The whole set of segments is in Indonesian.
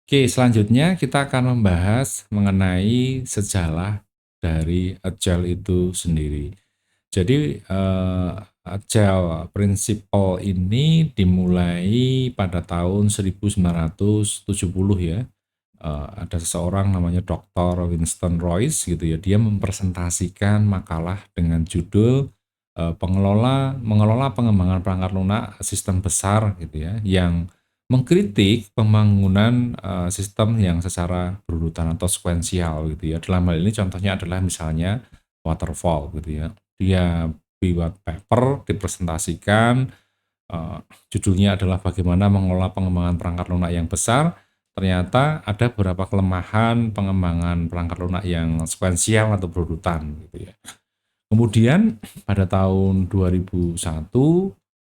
Oke, selanjutnya kita akan membahas mengenai sejarah dari Agile itu sendiri. Jadi, Agile Principle ini dimulai pada tahun 1970 ya. Ada seseorang namanya Dr. Winston Royce gitu ya, dia mempresentasikan makalah dengan judul, mengelola pengembangan perangkat lunak sistem besar gitu ya, yang mengkritik pembangunan, sistem yang secara berurutan atau sekuensial gitu ya. Dalam hal ini contohnya adalah misalnya waterfall gitu ya. Dia buat paper, dipresentasikan, eee, judulnya adalah bagaimana mengelola pengembangan perangkat lunak yang besar. Ternyata ada beberapa kelemahan pengembangan perangkat lunak yang sekuensial atau berurutan gitu ya. Kemudian pada tahun 2001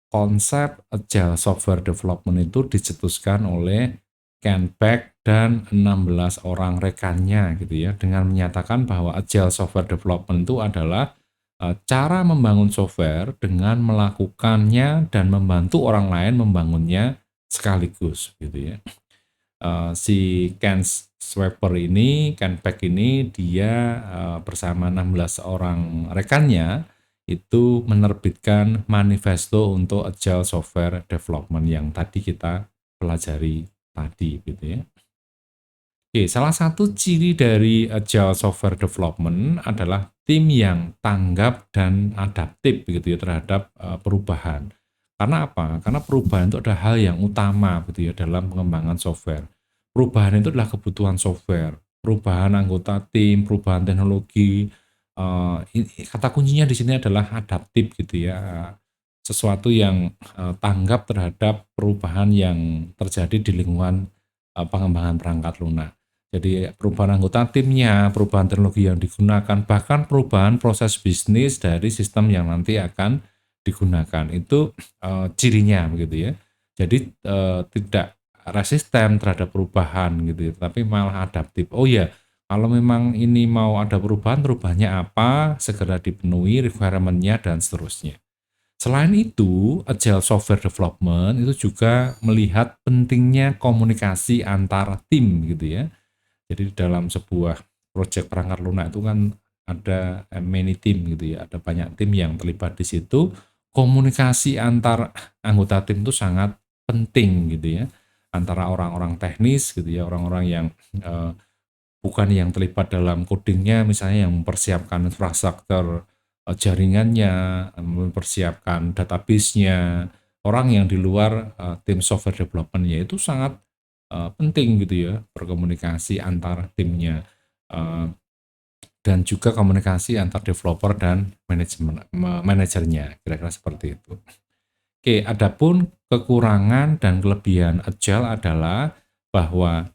konsep Agile Software Development itu dicetuskan oleh Ken Beck dan 16 orang rekannya gitu ya, dengan menyatakan bahwa Agile Software Development itu adalah cara membangun software dengan melakukannya dan membantu orang lain membangunnya sekaligus gitu ya. Si Ken Sweeper ini, Ken Beck ini dia, bersama 16 orang rekannya itu menerbitkan manifesto untuk Agile Software Development yang tadi kita pelajari tadi gitu ya. Oke, salah satu ciri dari Agile Software Development adalah tim yang tanggap dan adaptif begitu ya terhadap perubahan. Karena apa? Karena perubahan itu adalah hal yang utama gitu ya dalam pengembangan software. Perubahan itu adalah kebutuhan software, perubahan anggota tim, perubahan teknologi. Kata kuncinya di sini adalah adaptif gitu ya. Sesuatu yang tanggap terhadap perubahan yang terjadi di lingkungan pengembangan perangkat lunak. Jadi perubahan anggota timnya, perubahan teknologi yang digunakan, bahkan perubahan proses bisnis dari sistem yang nanti akan digunakan. Itu cirinya begitu ya. Jadi tidak resisten terhadap perubahan gitu ya, tapi malah adaptif. Oh ya, kalau memang ini mau ada perubahan, perubahannya apa, segera dipenuhi requirement-nya dan seterusnya. Selain itu, Agile Software Development itu juga melihat pentingnya komunikasi antar tim gitu ya. Jadi dalam sebuah proyek perangkat lunak itu kan ada many team gitu ya, ada banyak tim yang terlibat di situ. Komunikasi antar anggota tim itu sangat penting gitu ya, antara orang-orang teknis gitu ya, orang-orang yang eh, bukan yang terlibat dalam codingnya, misalnya yang mempersiapkan infrastruktur jaringannya, mempersiapkan database-nya, orang yang di luar tim software development-nya itu sangat penting gitu ya, berkomunikasi antar timnya, eee, dan juga komunikasi antar developer dan manajernya, kira-kira seperti itu. Oke, adapun kekurangan dan kelebihan Agile adalah bahwa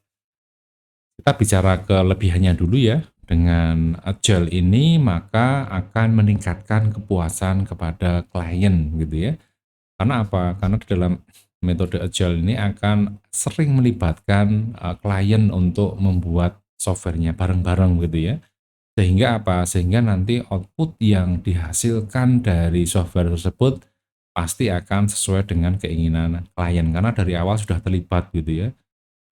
kita bicara kelebihannya dulu ya. Dengan Agile ini maka akan meningkatkan kepuasan kepada klien gitu ya. Karena apa? Karena di dalam metode Agile ini akan sering melibatkan klien untuk membuat softwarenya bareng-bareng gitu ya. Sehingga apa? Sehingga nanti output yang dihasilkan dari software tersebut pasti akan sesuai dengan keinginan klien karena dari awal sudah terlibat gitu ya,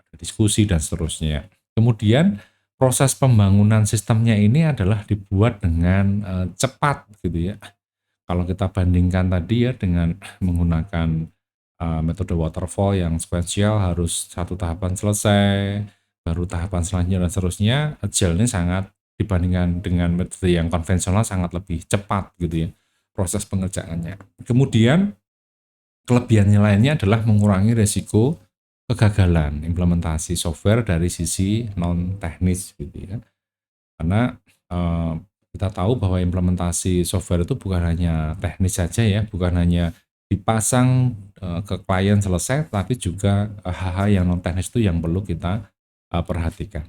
ada diskusi dan seterusnya. Kemudian proses pembangunan sistemnya ini adalah dibuat dengan cepat gitu ya. Kalau kita bandingkan tadi ya dengan menggunakan metode waterfall yang sequential harus satu tahapan selesai, baru tahapan selanjutnya dan seterusnya, Agile ini sangat dibandingkan dengan metode yang konvensional sangat lebih cepat gitu ya proses pengerjaannya. Kemudian kelebihannya lainnya adalah mengurangi resiko kegagalan implementasi software dari sisi non teknis gitu ya. Karena, eee, kita tahu bahwa implementasi software itu bukan hanya teknis saja ya, bukan hanya dipasang, ke klien selesai, tapi juga, hal-hal yang non teknis itu yang perlu kita, perhatikan.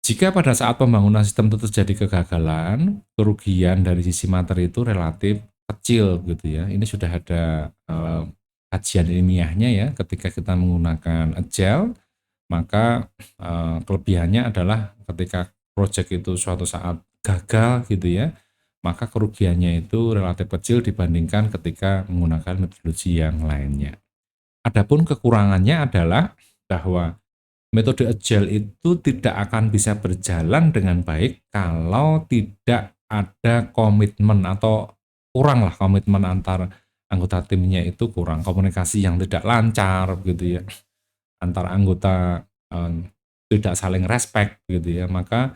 Jika pada saat pembangunan sistem itu terjadi kegagalan, kerugian dari sisi materi itu relatif kecil gitu ya. Ini sudah ada, kajian ilmiahnya ya, ketika kita menggunakan Agile maka, kelebihannya adalah ketika project itu suatu saat gagal gitu ya, maka kerugiannya itu relatif kecil dibandingkan ketika menggunakan metodologi yang lainnya. Adapun kekurangannya adalah bahwa metode agile itu tidak akan bisa berjalan dengan baik kalau tidak ada komitmen atau kurang lah komitmen antar anggota timnya itu kurang, komunikasi yang tidak lancar gitu ya, antar anggota tidak saling respect gitu ya, maka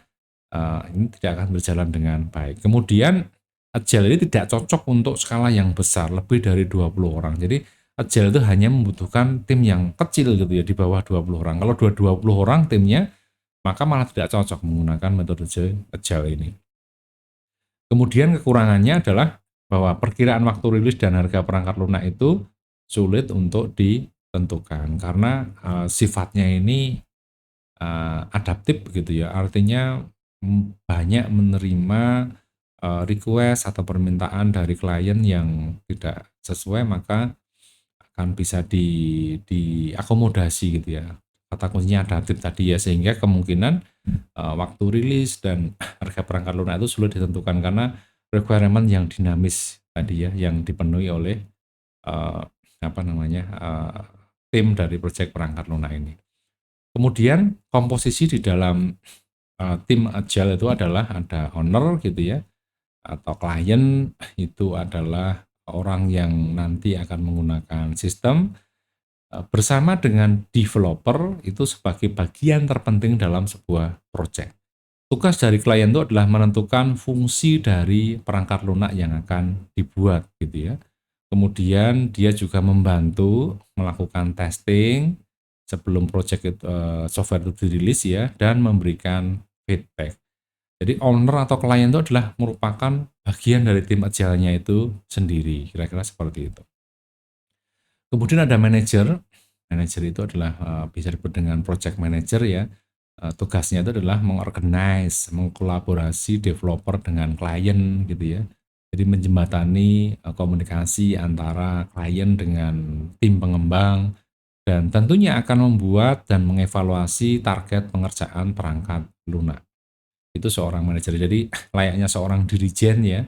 ini tidak akan berjalan dengan baik. Kemudian agile ini tidak cocok untuk skala yang besar, lebih dari 20 orang. Jadi agile itu hanya membutuhkan tim yang kecil gitu ya, di bawah 20 orang. Kalau 20 orang timnya, maka malah tidak cocok menggunakan metode agile ini. Kemudian kekurangannya adalah bahwa perkiraan waktu rilis dan harga perangkat lunak itu sulit untuk ditentukan karena sifatnya ini adaptif begitu ya, artinya banyak menerima request atau permintaan dari klien yang tidak sesuai, maka akan bisa diakomodasi gitu ya. Kata kuncinya adaptif tadi ya, sehingga kemungkinan waktu rilis dan harga perangkat lunak itu sulit ditentukan karena requirement yang dinamis tadi ya, yang dipenuhi oleh eh, apa namanya tim dari proyek perangkat lunak ini. Kemudian komposisi di dalam tim agile itu adalah ada owner gitu ya, atau klien itu adalah orang yang nanti akan menggunakan sistem bersama dengan developer itu sebagai bagian terpenting dalam sebuah project. Tugas dari klien itu adalah menentukan fungsi dari perangkat lunak yang akan dibuat gitu ya. Kemudian dia juga membantu melakukan testing sebelum project software itu dirilis ya, dan memberikan feedback. Jadi owner atau klien itu adalah merupakan bagian dari tim agile-nya itu sendiri, kira-kira seperti itu. Kemudian ada manajer. Manajer itu adalah bisa disebut dengan project manager ya. Tugasnya itu adalah mengorganize, mengkolaborasi developer dengan klien gitu ya. Jadi menjembatani komunikasi antara klien dengan tim pengembang dan tentunya akan membuat dan mengevaluasi target pengerjaan perangkat lunak. Itu seorang manajer. Jadi layaknya seorang dirijen ya,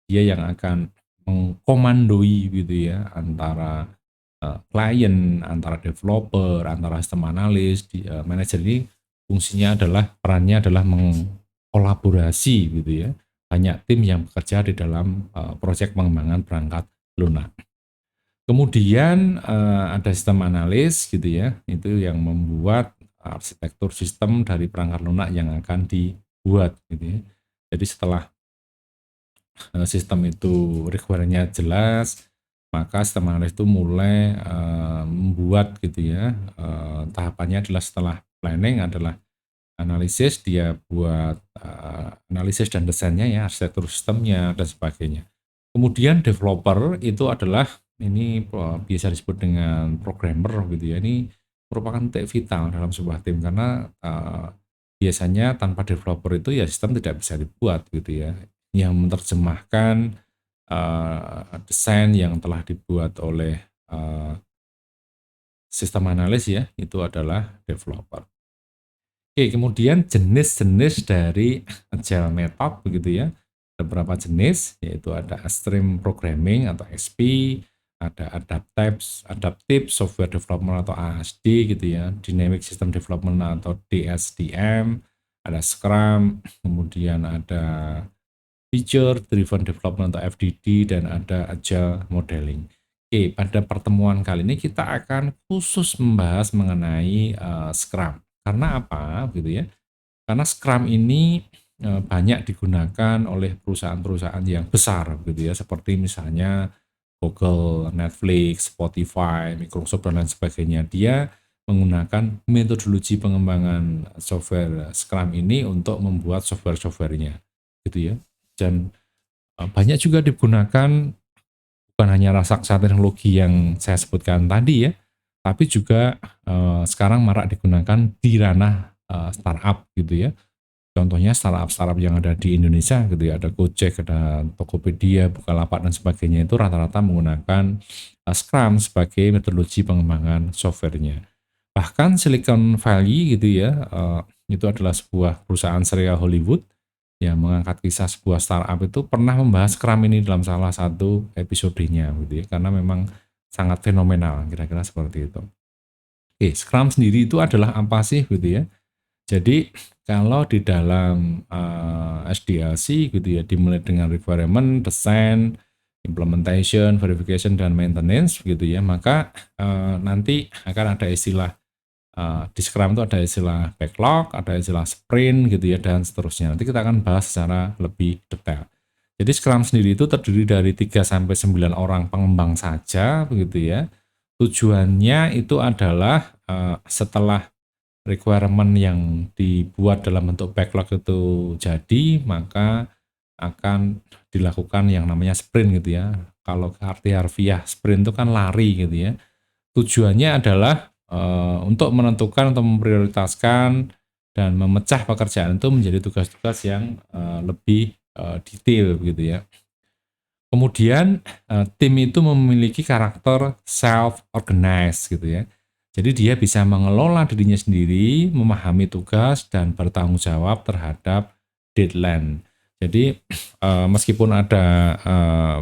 dia yang akan mengkomandoi gitu ya antara klien, antara developer, antara sistem analis. Manajer ini fungsinya adalah, perannya adalah mengkolaborasi gitu ya. Banyak tim yang bekerja di dalam proyek pengembangan perangkat lunak. Kemudian ada sistem analis gitu ya, itu yang membuat arsitektur sistem dari perangkat lunak yang akan dibuat gitu ya. Jadi setelah sistem itu requirement-nya jelas, maka sistem analis itu mulai membuat gitu ya. Tahapannya adalah setelah planning adalah analisis, dia buat analisis dan desainnya ya, arsitektur sistemnya dan sebagainya. Kemudian developer itu adalah ini biasa disebut dengan programmer gitu ya. Ini merupakan titik vital dalam sebuah tim karena biasanya tanpa developer itu ya sistem tidak bisa dibuat gitu ya. Yang menerjemahkan desain yang telah dibuat oleh sistem analis ya, itu adalah developer. Oke, kemudian jenis-jenis dari agile method begitu ya. Ada beberapa jenis, yaitu ada extreme programming atau XP, ada adaptive software development atau ASD gitu ya, dynamic system development atau DSDM, ada Scrum, kemudian ada feature driven development atau FDD, dan ada agile modeling. Oke, pada pertemuan kali ini kita akan khusus membahas mengenai Scrum. Karena apa gitu ya? Karena Scrum ini banyak digunakan oleh perusahaan-perusahaan yang besar gitu ya, seperti misalnya Google, Netflix, Spotify, Microsoft dan lain sebagainya. Dia menggunakan metodologi pengembangan software Scrum ini untuk membuat software-softwarenya gitu ya. Dan banyak juga digunakan bukan hanya raksasa teknologi yang saya sebutkan tadi ya, tapi juga sekarang marak digunakan di ranah startup gitu ya. Contohnya startup-startup yang ada di Indonesia gitu ya, ada Gojek, ada Tokopedia, Bukalapak dan sebagainya, itu rata-rata menggunakan Scrum sebagai metodologi pengembangan softwarenya. Bahkan Silicon Valley gitu ya, itu adalah sebuah perusahaan serial Hollywood yang mengangkat kisah sebuah startup, itu pernah membahas Scrum ini dalam salah satu episodenya gitu ya, karena memang sangat fenomenal, kira-kira seperti itu. Oke, Scrum sendiri itu adalah apa sih gitu ya. Jadi kalau di dalam SDLC gitu ya, dimulai dengan requirement, design, implementation, verification, dan maintenance gitu ya, maka nanti akan ada istilah di Scrum itu ada istilah backlog, ada istilah sprint gitu ya, dan seterusnya. Nanti kita akan bahas secara lebih detail. Jadi Scrum sendiri itu terdiri dari 3 sampai 9 orang pengembang saja begitu ya. Tujuannya itu adalah setelah requirement yang dibuat dalam bentuk backlog itu jadi, maka akan dilakukan yang namanya sprint gitu ya. Kalau arti harfiah sprint itu kan lari gitu ya. Tujuannya adalah untuk menentukan atau memprioritaskan dan memecah pekerjaan itu menjadi tugas-tugas yang lebih detail gitu ya. Kemudian tim itu memiliki karakter self-organized gitu ya. Jadi dia bisa mengelola dirinya sendiri, memahami tugas, dan bertanggung jawab terhadap deadline. Jadi meskipun ada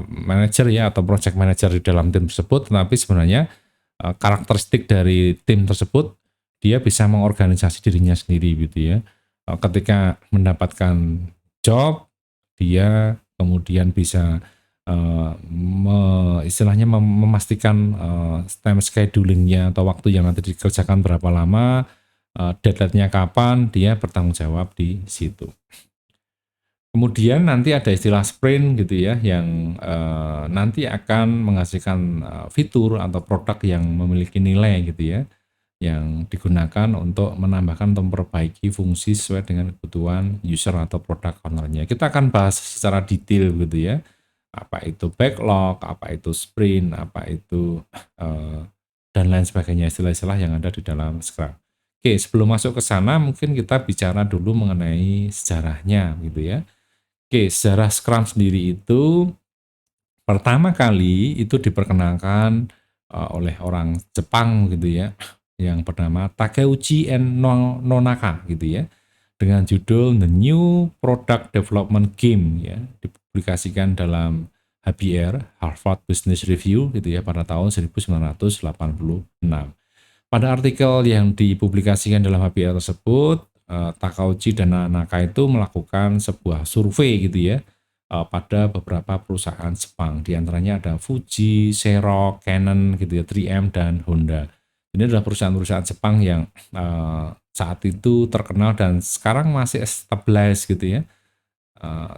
manajer ya atau project manager di dalam tim tersebut, tetapi sebenarnya karakteristik dari tim tersebut, dia bisa mengorganisasi dirinya sendiri gitu ya. Ketika mendapatkan job, dia kemudian bisa istilahnya memastikan time schedulingnya atau waktu yang nanti dikerjakan berapa lama, deadline-nya kapan, dia bertanggung jawab di situ. Kemudian nanti ada istilah sprint gitu ya, yang nanti akan menghasilkan fitur atau produk yang memiliki nilai gitu ya, yang digunakan untuk menambahkan atau memperbaiki fungsi sesuai dengan kebutuhan user atau produk owner-nya. Kita akan bahas secara detail gitu ya, apa itu backlog, apa itu sprint, apa itu dan lain sebagainya, istilah-istilah yang ada di dalam Scrum. Oke, sebelum masuk ke sana mungkin kita bicara dulu mengenai sejarahnya gitu ya. Oke, sejarah Scrum sendiri itu pertama kali itu diperkenalkan oleh orang Jepang gitu ya, yang bernama Takeuchi Nonaka gitu ya, dengan judul The New Product Development Game ya, dipublikasikan dalam HBR, Harvard Business Review gitu ya, pada tahun 1986. Pada artikel yang dipublikasikan dalam HBR tersebut, Takauchi dan Naka itu melakukan sebuah survei gitu ya, pada beberapa perusahaan Jepang. Di antaranya ada Fuji, Xerox, Canon gitu ya, 3M dan Honda. Ini adalah perusahaan-perusahaan Jepang yang saat itu terkenal dan sekarang masih established gitu ya. Eh,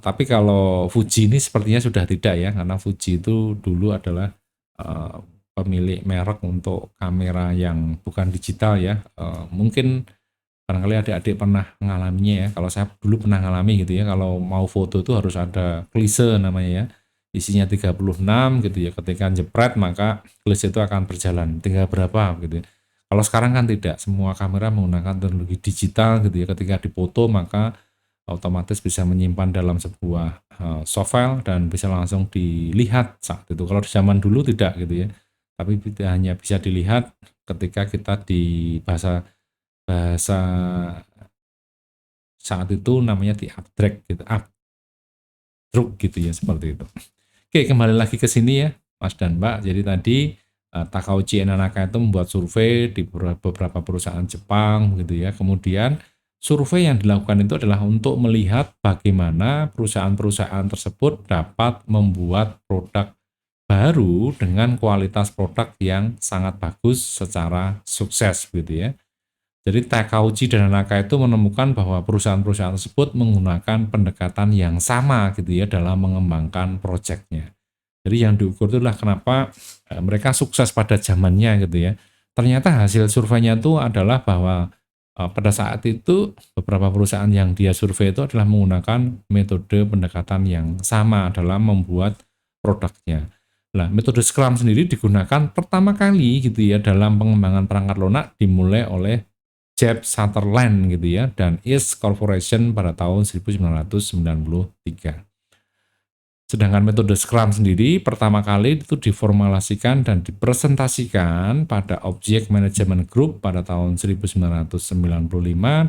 tapi kalau Fuji ini sepertinya sudah tidak ya, karena Fuji itu dulu adalah eh, pemilik merek untuk kamera yang bukan digital ya. Mungkin barangkali adik-adik pernah mengalaminya ya. Kalau saya dulu pernah ngalami gitu ya, kalau mau foto itu harus ada klise namanya ya. Isinya 36 gitu ya. Ketika jepret maka klise itu akan berjalan. Tinggal berapa gitu ya. Kalau sekarang kan tidak, semua kamera menggunakan teknologi digital gitu ya. Ketika dipoto maka otomatis bisa menyimpan dalam sebuah softfile dan bisa langsung dilihat saat itu. Kalau di zaman dulu tidak gitu ya. Tapi hanya bisa dilihat ketika kita di bahasa bahasa saat itu namanya di updrag gitu, updruk gitu ya, seperti itu. Oke, kembali lagi ke sini ya, Mas dan Mbak. Jadi tadi Takauchi Enanaka itu membuat survei di beberapa perusahaan Jepang gitu ya. Kemudian survei yang dilakukan itu adalah untuk melihat bagaimana perusahaan-perusahaan tersebut dapat membuat produk baru dengan kualitas produk yang sangat bagus secara sukses gitu ya. Jadi Takauchi dan Naka itu menemukan bahwa perusahaan-perusahaan tersebut menggunakan pendekatan yang sama gitu ya dalam mengembangkan proyeknya. Jadi yang diukur itulah kenapa mereka sukses pada zamannya gitu ya. Ternyata hasil surveinya itu adalah bahwa pada saat itu beberapa perusahaan yang dia survei itu adalah menggunakan metode pendekatan yang sama dalam membuat produknya. Nah, metode Scrum sendiri digunakan pertama kali gitu ya dalam pengembangan perangkat lunak dimulai oleh Jeff Sutherland gitu ya dan East Corporation pada tahun 1993. Sedangkan metode Scrum sendiri pertama kali itu diformulasikan dan dipresentasikan pada Object Management Group pada tahun 1995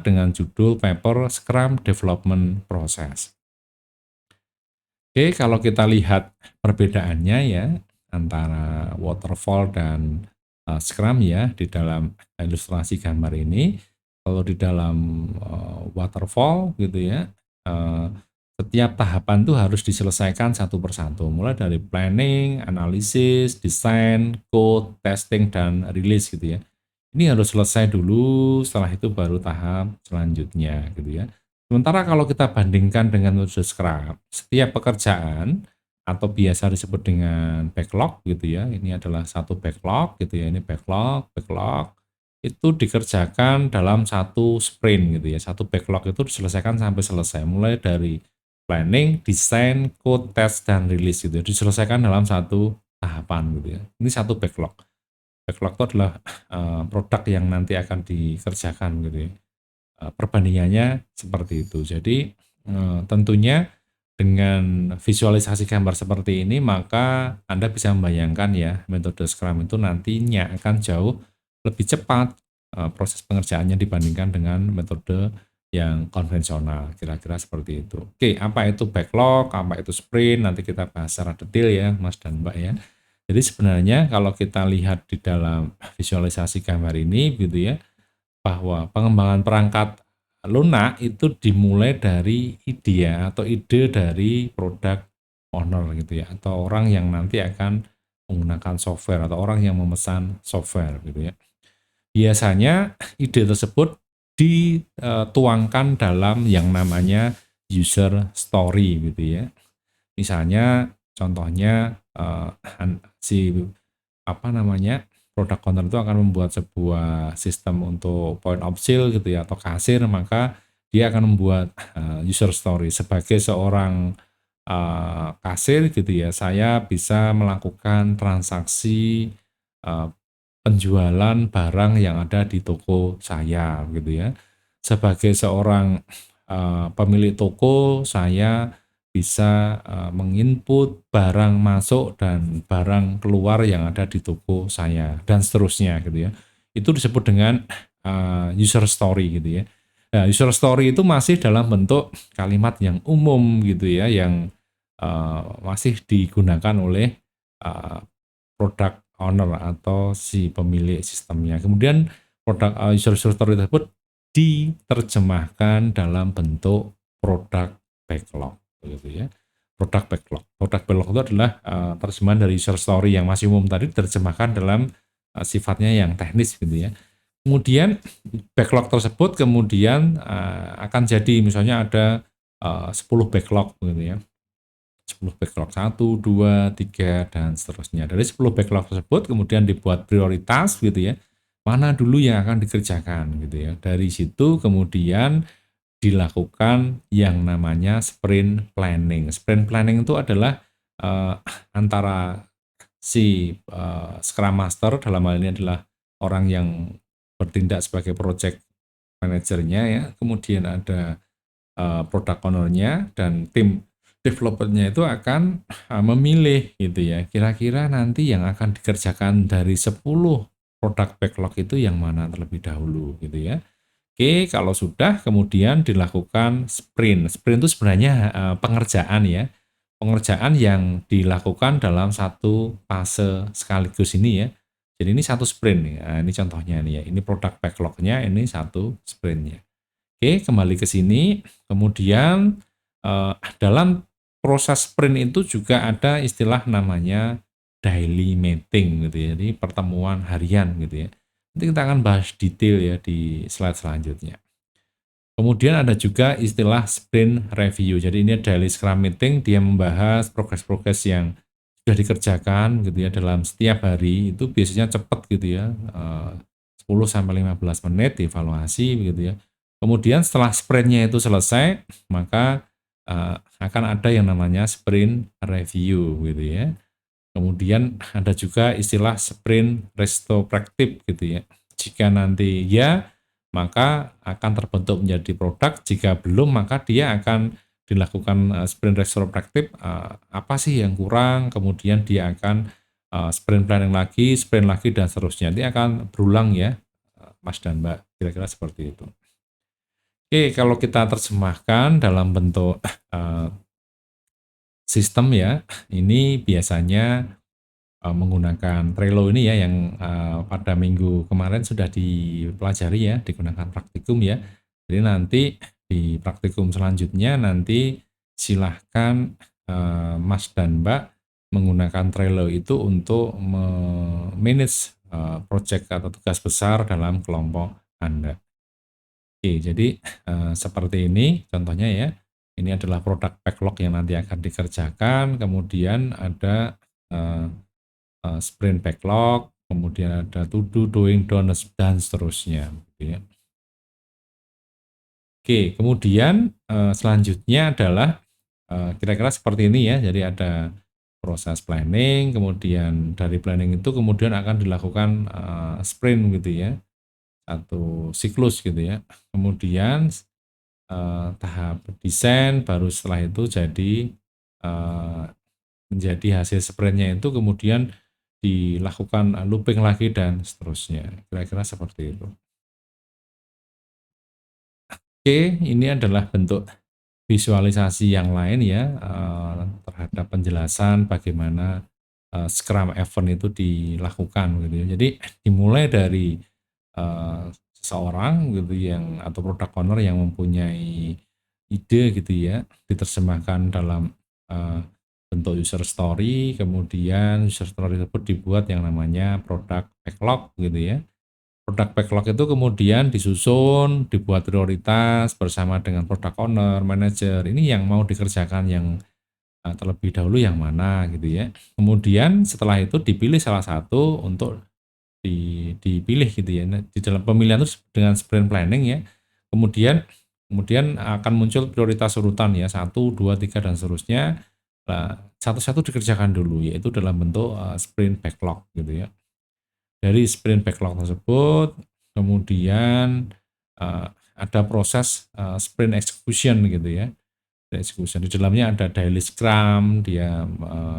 dengan judul paper Scrum Development Process. Oke, kalau kita lihat perbedaannya ya antara waterfall dan Scrum ya di dalam ilustrasi gambar ini. Kalau di dalam waterfall gitu ya, eee, setiap tahapan tuh harus diselesaikan satu persatu, mulai dari planning, analisis, desain, code, testing, dan release gitu ya. Ini harus selesai dulu, setelah itu baru tahap selanjutnya gitu ya. Sementara kalau kita bandingkan dengan metode Scrum, setiap pekerjaan atau biasa disebut dengan backlog gitu ya, ini adalah satu backlog gitu ya, ini backlog, backlog, itu dikerjakan dalam satu sprint gitu ya. Satu backlog itu diselesaikan sampai selesai, mulai dari planning, desain, code, test, dan release gitu ya, diselesaikan dalam satu tahapan gitu ya. Ini satu backlog. Backlog itu adalah produk yang nanti akan dikerjakan gitu ya. Perbandingannya seperti itu. Jadi tentunya dengan visualisasi gambar seperti ini maka Anda bisa membayangkan ya metode Scrum itu nantinya akan jauh lebih cepat proses pengerjaannya dibandingkan dengan metode yang konvensional, kira-kira seperti itu. Oke, apa itu backlog, apa itu sprint, nanti kita bahas secara detail ya Mas dan Mbak ya. Jadi sebenarnya kalau kita lihat di dalam visualisasi gambar ini gitu ya, bahwa pengembangan perangkat lunak itu dimulai dari ide ya, atau ide dari produk owner gitu ya, atau orang yang nanti akan menggunakan software atau orang yang memesan software gitu ya. Biasanya ide tersebut dituangkan dalam yang namanya user story gitu ya. Misalnya contohnya si apa namanya, product owner itu akan membuat sebuah sistem untuk point of sale gitu ya, atau kasir, maka dia akan membuat user story sebagai seorang kasir gitu ya, saya bisa melakukan transaksi penjualan barang yang ada di toko saya gitu ya. Sebagai seorang pemilik toko, saya bisa menginput barang masuk dan barang keluar yang ada di toko saya dan seterusnya gitu ya. Itu disebut dengan user story gitu ya. Nah, user story itu masih dalam bentuk kalimat yang umum gitu ya, yang masih digunakan oleh uh, product owner atau si pemilik sistemnya. Kemudian produk user story tersebut diterjemahkan dalam bentuk produk backlog gitu ya. Produk backlog. Produk backlog itu adalah terjemahan dari user story yang masih umum tadi diterjemahkan dalam sifatnya yang teknis gitu ya. Kemudian backlog tersebut kemudian akan jadi misalnya ada 10 backlog gitu ya. 10 backlog, satu 2 3 dan seterusnya. Dari 10 backlog tersebut kemudian dibuat prioritas gitu ya, mana dulu yang akan dikerjakan gitu ya. Dari situ kemudian dilakukan yang namanya sprint planning. Sprint planning itu adalah antara si Scrum Master, dalam hal ini adalah orang yang bertindak sebagai project manajernya ya, kemudian ada product owner-nya dan tim developer-nya itu akan memilih gitu ya, kira-kira nanti yang akan dikerjakan dari 10 produk backlog itu yang mana terlebih dahulu gitu ya. Oke, kalau sudah kemudian dilakukan sprint. Sprint itu sebenarnya pengerjaan ya. Pengerjaan yang dilakukan dalam satu fase sekaligus ini ya. Jadi ini satu sprint nih. Nah, ini contohnya nih ya. Ini produk backlog-nya, ini satu sprint-nya. Oke, kembali ke sini. Kemudian dalam proses sprint itu juga ada istilah namanya daily meeting gitu ya. Jadi pertemuan harian gitu ya. Nanti kita akan bahas detail ya di slide selanjutnya. Kemudian ada juga istilah sprint review. Jadi ini daily scrum meeting, dia membahas progres-progres yang sudah dikerjakan gitu ya dalam setiap hari. Itu biasanya cepat gitu ya. 10 sampai 15 menit dievaluasi begitu ya. Kemudian setelah sprintnya itu selesai, maka akan ada yang namanya sprint review gitu ya. Kemudian ada juga istilah sprint retrospective gitu ya. Jika nanti ya, maka akan terbentuk menjadi produk, jika belum maka dia akan dilakukan sprint retrospective, apa sih yang kurang, kemudian dia akan sprint planning lagi, sprint lagi dan seterusnya. Ini akan berulang ya, Mas dan Mbak, kira-kira seperti itu. Oke, kalau kita terjemahkan dalam bentuk, sistem ya, ini biasanya menggunakan Trello ini ya yang pada minggu kemarin sudah dipelajari ya, digunakan praktikum ya. Jadi nanti di praktikum selanjutnya nanti silahkan Mas dan Mbak menggunakan Trello itu untuk manage project atau tugas besar dalam kelompok Anda. Oke, jadi seperti ini contohnya ya. Ini adalah produk backlog yang nanti akan dikerjakan, kemudian ada eh, sprint backlog, kemudian ada to do, doing, don'ts, dan seterusnya. Gitu ya. Oke, kemudian selanjutnya adalah kira-kira seperti ini ya. Jadi ada proses planning, kemudian dari planning itu kemudian akan dilakukan sprint gitu ya, satu siklus gitu ya. Kemudian tahap desain, baru setelah itu jadi eh, menjadi hasil sprintnya itu kemudian dilakukan looping lagi dan seterusnya. Kira-kira seperti itu. Oke, ini adalah bentuk visualisasi yang lain ya terhadap penjelasan bagaimana Scrum event itu dilakukan gitu ya. Jadi dimulai dari seseorang gitu yang atau product owner yang mempunyai ide gitu ya, diterjemahkan dalam bentuk user story, kemudian user story tersebut dibuat yang namanya product backlog gitu ya. Produk backlog itu kemudian disusun, dibuat prioritas bersama dengan product owner, manager. Ini yang mau dikerjakan yang terlebih dahulu yang mana gitu ya. Kemudian setelah itu dipilih salah satu untuk dipilih gitu ya. Nah, di dalam pemilihan itu dengan sprint planning ya. Kemudian kemudian akan muncul prioritas urutan ya, satu, dua, tiga dan seterusnya. Nah, satu-satu dikerjakan dulu yaitu dalam bentuk sprint backlog gitu ya. Dari sprint backlog tersebut kemudian ada proses sprint execution gitu ya. Execution di dalamnya ada daily scrum, dia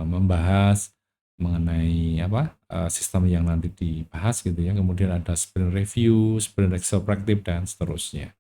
membahas mengenai apa sistem yang nanti dibahas gitu ya. Kemudian ada sprint review, sprint retrospective dan seterusnya.